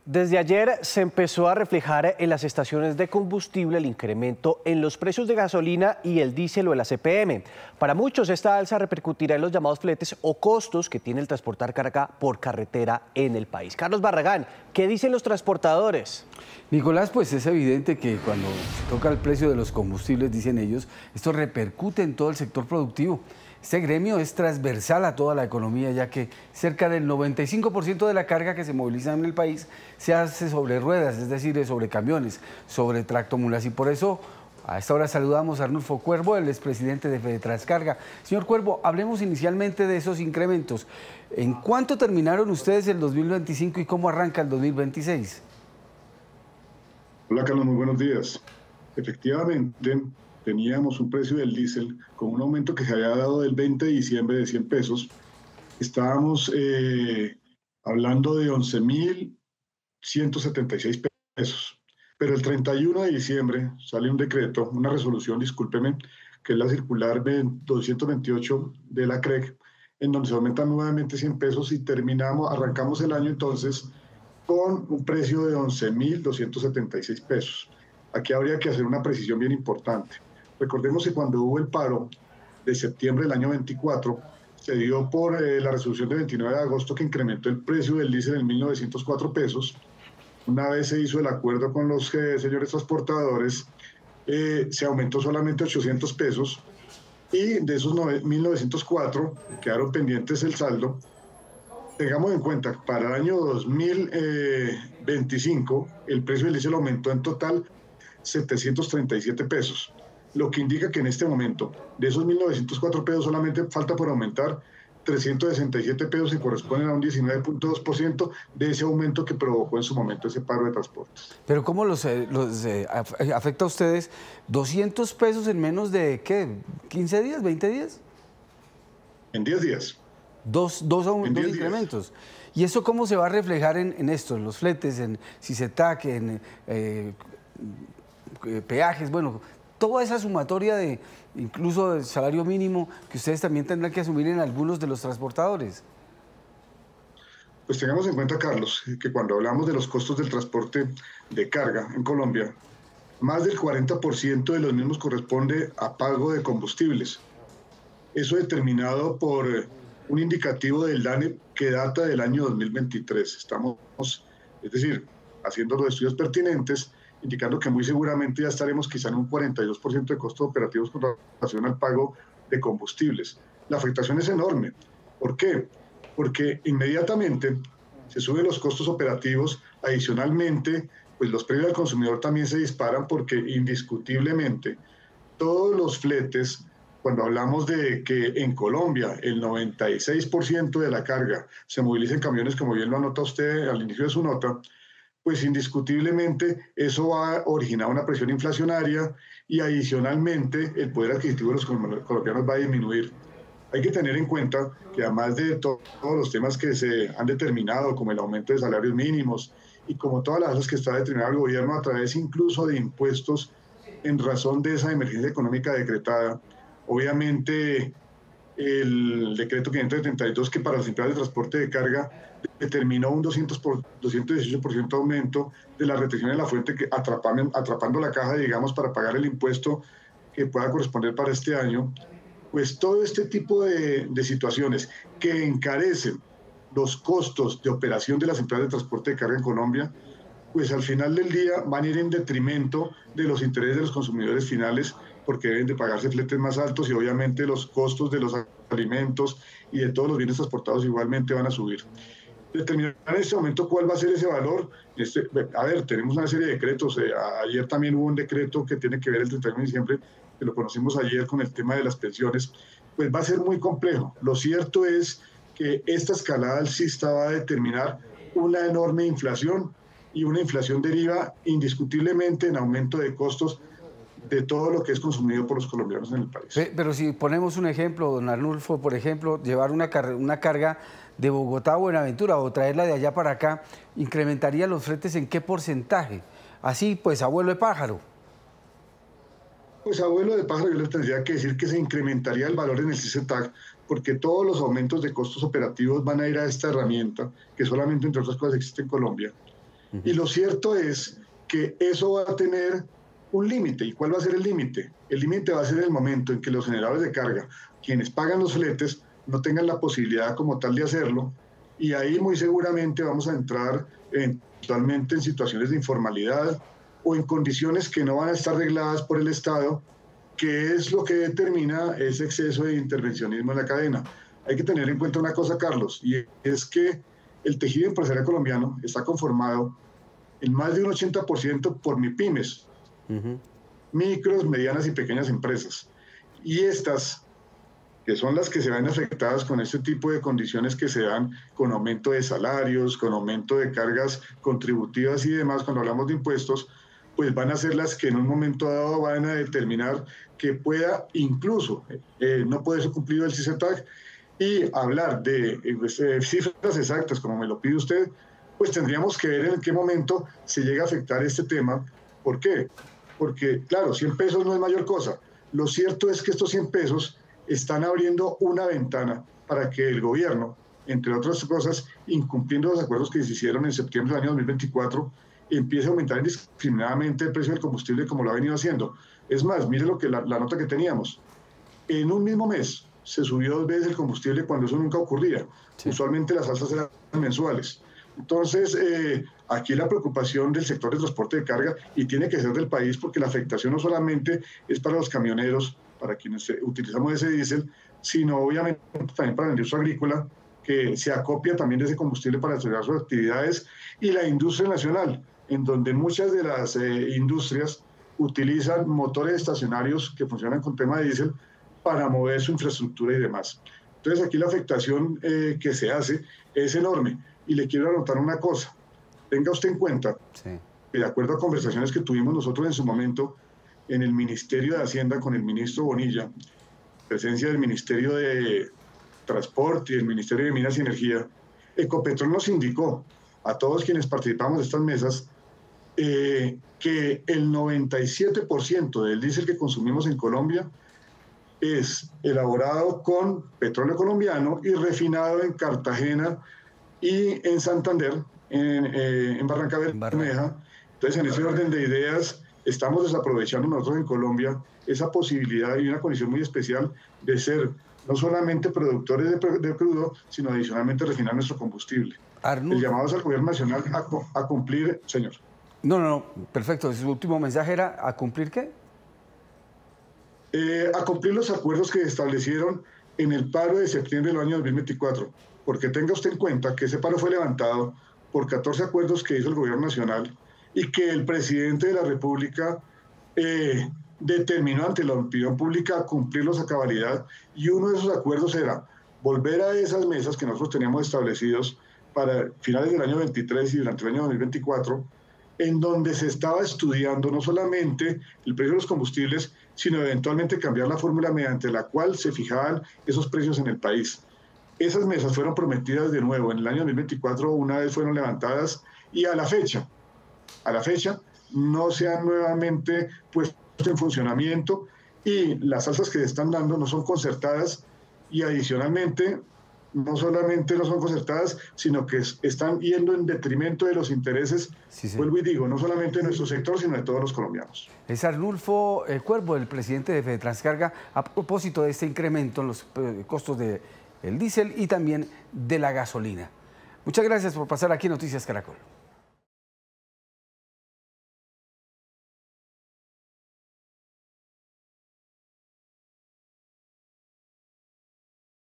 Desde ayer se empezó a reflejar en las estaciones de combustible el incremento en los precios de gasolina y el diésel o el ACPM. Para muchos esta alza repercutirá en los llamados fletes o costos que tiene el transportar carga por carretera en el país. Carlos Barragán, ¿qué dicen los transportadores? Nicolás, pues es evidente que cuando se toca el precio de los combustibles, dicen ellos, esto repercute en todo el sector productivo. Este gremio es transversal a toda la economía, ya que cerca del 95% de la carga que se moviliza en el país se hace sobre ruedas, es decir, sobre camiones, sobre tractomulas. Y por eso, a esta hora saludamos a Arnulfo Cuervo, el expresidente de Fedetranscarga. Señor Cuervo, hablemos inicialmente de esos incrementos. ¿En cuánto terminaron ustedes el 2025 y cómo arranca el 2026? Hola Carlos, muy buenos días. Efectivamente, teníamos un precio del diésel con un aumento que se había dado del 20 de diciembre de 100 pesos. Estábamos hablando de 11.176 pesos. Pero el 31 de diciembre sale un decreto, una resolución, discúlpeme, que es la circular 228 de la CREC, en donde se aumentan nuevamente 100 pesos y arrancamos el año entonces con un precio de 11.276 pesos. Aquí habría que hacer una precisión bien importante. Recordemos que cuando hubo el paro de septiembre del año 24, se dio por la resolución de 29 de agosto que incrementó el precio del diésel en 1.904 pesos. Una vez se hizo el acuerdo con los señores transportadores, se aumentó solamente 800 pesos y de esos 1.904 quedaron pendientes el saldo. Tengamos en cuenta, para el año 2025, el precio del diésel aumentó en total 737 pesos, lo que indica que en este momento, de esos 1.904 pesos, solamente falta por aumentar 367 pesos que corresponden a un 19.2% de ese aumento que provocó en su momento ese paro de transportes. Pero ¿cómo afecta a ustedes 200 pesos en menos de, ¿qué? ¿15 días, 20 días? En 10 días. Dos incrementos. ¿Y eso cómo se va a reflejar en esto, en los fletes, en CICETAC, en peajes? Bueno, toda esa sumatoria de incluso del salario mínimo que ustedes también tendrán que asumir en algunos de los transportadores. Pues tengamos en cuenta, Carlos, que cuando hablamos de los costos del transporte de carga en Colombia, más del 40% de los mismos corresponde a pago de combustibles. Eso determinado por un indicativo del DANE que data del año 2023. Estamos, es decir, haciendo los estudios pertinentes, indicando que muy seguramente ya estaremos quizá en un 42% de costos operativos con relación al pago de combustibles. La afectación es enorme. ¿Por qué? Porque inmediatamente se suben los costos operativos, adicionalmente, pues los precios al consumidor también se disparan porque indiscutiblemente todos los fletes, cuando hablamos de que en Colombia el 96% de la carga se moviliza en camiones, como bien lo anota usted al inicio de su nota, pues indiscutiblemente eso va a originar una presión inflacionaria y adicionalmente el poder adquisitivo de los colombianos va a disminuir. Hay que tener en cuenta que además de todos los temas que se han determinado, como el aumento de salarios mínimos y como todas las cosas que está determinado el gobierno a través incluso de impuestos en razón de esa emergencia económica decretada, obviamente el decreto 572 que para las empresas de transporte de carga determinó un 218% aumento de la retención de la fuente que atrapando la caja, digamos, para pagar el impuesto que pueda corresponder para este año. Pues todo este tipo de situaciones que encarecen los costos de operación de las empresas de transporte de carga en Colombia, pues al final del día van a ir en detrimento de los intereses de los consumidores finales, porque deben de pagarse fletes más altos y obviamente los costos de los alimentos y de todos los bienes transportados igualmente van a subir. Determinar en este momento cuál va a ser ese valor. A ver, tenemos una serie de decretos. Ayer también hubo un decreto que tiene que ver el 31 de diciembre, que lo conocimos ayer con el tema de las pensiones. Pues va a ser muy complejo. Lo cierto es que esta escalada alcista va a determinar una enorme inflación y una inflación deriva indiscutiblemente en aumento de costos de todo lo que es consumido por los colombianos en el país. Pero si ponemos un ejemplo, don Arnulfo, por ejemplo, llevar una carga de Bogotá a Buenaventura o traerla de allá para acá, ¿incrementaría los fletes en qué porcentaje? Así, pues, abuelo de pájaro. Pues abuelo de pájaro, yo les tendría que decir que se incrementaría el valor en el CICETAC, porque todos los aumentos de costos operativos van a ir a esta herramienta, que solamente, entre otras cosas, existe en Colombia. Y lo cierto es que eso va a tener un límite. ¿Y cuál va a ser el límite? El límite va a ser el momento en que los generadores de carga, quienes pagan los fletes, no tengan la posibilidad como tal de hacerlo, y ahí muy seguramente vamos a entrar eventualmente en situaciones de informalidad o en condiciones que no van a estar regladas por el Estado, que es lo que determina ese exceso de intervencionismo en la cadena. Hay que tener en cuenta una cosa, Carlos, y es que el tejido empresarial colombiano está conformado en más de un 80% por MIPYMES, micros, medianas y pequeñas empresas. Y estas, que son las que se ven afectadas con este tipo de condiciones que se dan con aumento de salarios, con aumento de cargas contributivas y demás, cuando hablamos de impuestos, pues van a ser las que en un momento dado van a determinar que pueda incluso no poderse cumplir el CICETAC, y hablar de cifras exactas, como me lo pide usted, pues tendríamos que ver en qué momento se llega a afectar este tema. ¿Por qué? Porque, claro, 100 pesos no es mayor cosa. Lo cierto es que estos 100 pesos están abriendo una ventana para que el gobierno, entre otras cosas, incumpliendo los acuerdos que se hicieron en septiembre del año 2024, empiece a aumentar indiscriminadamente el precio del combustible como lo ha venido haciendo. Es más, mire lo que la nota que teníamos. En un mismo mes se subió 2 veces el combustible cuando eso nunca ocurría. Sí. Usualmente las alzas eran mensuales. Entonces, aquí la preocupación del sector de transporte de carga, y tiene que ser del país, porque la afectación no solamente es para los camioneros, para quienes utilizamos ese diésel, sino obviamente también para la industria agrícola, que se acopia también de ese combustible para desarrollar sus actividades, y la industria nacional, en donde muchas de las industrias utilizan motores estacionarios que funcionan con tema de diésel para mover su infraestructura y demás. Entonces aquí la afectación que se hace es enorme. Y le quiero anotar una cosa. Tenga usted en cuenta que, de acuerdo a conversaciones que tuvimos nosotros en su momento en el Ministerio de Hacienda con el ministro Bonilla, presencia del Ministerio de Transporte y el Ministerio de Minas y Energía, Ecopetrol nos indicó a todos quienes participamos de estas mesas que el 97% del diésel que consumimos en Colombia es elaborado con petróleo colombiano y refinado en Cartagena y en Santander, en Barranca Bermeja. Entonces, en ese orden de ideas, estamos desaprovechando nosotros en Colombia esa posibilidad y una condición muy especial de ser no solamente productores de crudo, sino adicionalmente refinar nuestro combustible. El llamado es al gobierno nacional a cumplir, señor. No, perfecto. Su último mensaje era ¿a cumplir qué? A cumplir los acuerdos que establecieron en el paro de septiembre del año 2024, porque tenga usted en cuenta que ese paro fue levantado por 14 acuerdos que hizo el gobierno nacional y que el presidente de la República determinó ante la opinión pública cumplirlos a cabalidad, y uno de esos acuerdos era volver a esas mesas que nosotros teníamos establecidos para finales del año 23 y durante el año 2024, en donde se estaba estudiando no solamente el precio de los combustibles, sino eventualmente cambiar la fórmula mediante la cual se fijaban esos precios en el país. Esas mesas fueron prometidas de nuevo en el año 2024, una vez fueron levantadas, y a la fecha no se han nuevamente puesto en funcionamiento, y las alzas que se están dando no son concertadas, y adicionalmente no solamente no son concertadas, sino que están yendo en detrimento de los intereses, vuelvo y digo, no solamente de nuestro sector, sino de todos los colombianos. Es Arnulfo Cuervo, el presidente de Fedetranscarga, a propósito de este incremento en los costos del diésel y también de la gasolina. Muchas gracias por pasar aquí en Noticias Caracol.